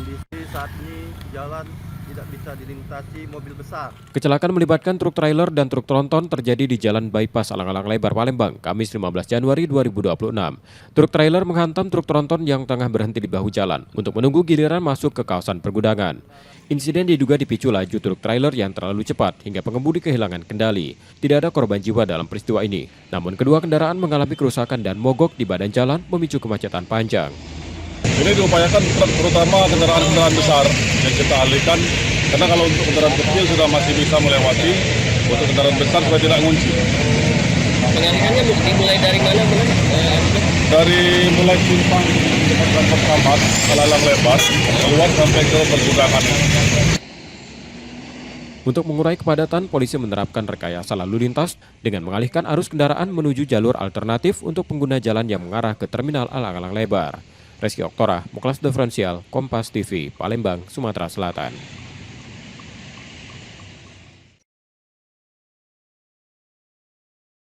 Kondisi saat ini jalan tidak bisa dilintasi mobil besar. Kecelakaan melibatkan truk trailer dan truk tronton terjadi di Jalan Bypass Alang-Alang Lebar, Palembang, Kamis 15 Januari 2026. Truk trailer menghantam truk tronton yang tengah berhenti di bahu jalan untuk menunggu giliran masuk ke kawasan pergudangan. Insiden diduga dipicu laju truk trailer yang terlalu cepat hingga pengemudi kehilangan kendali. Tidak ada korban jiwa dalam peristiwa ini. Namun kedua kendaraan mengalami kerusakan dan mogok di badan jalan memicu kemacetan panjang. Ini diupayakan truk, terutama kendaraan-kendaraan besar yang kita alihkan, karena kalau untuk kendaraan kecil sudah masih bisa melewati, untuk kendaraan besar sudah tidak ngunci. Pengalihannya dimulai dari mana? Dari mulai simpang depan Pertamax, Alang-Alang Lebar, keluar sampai ke pergudangan. Untuk mengurai kepadatan, polisi menerapkan rekayasa lalu lintas dengan mengalihkan arus kendaraan menuju jalur alternatif untuk pengguna jalan yang mengarah ke Terminal Alang-Alang Lebar. Reski Oktora, Muklas Diferensial, Kompas TV, Palembang, Sumatera Selatan.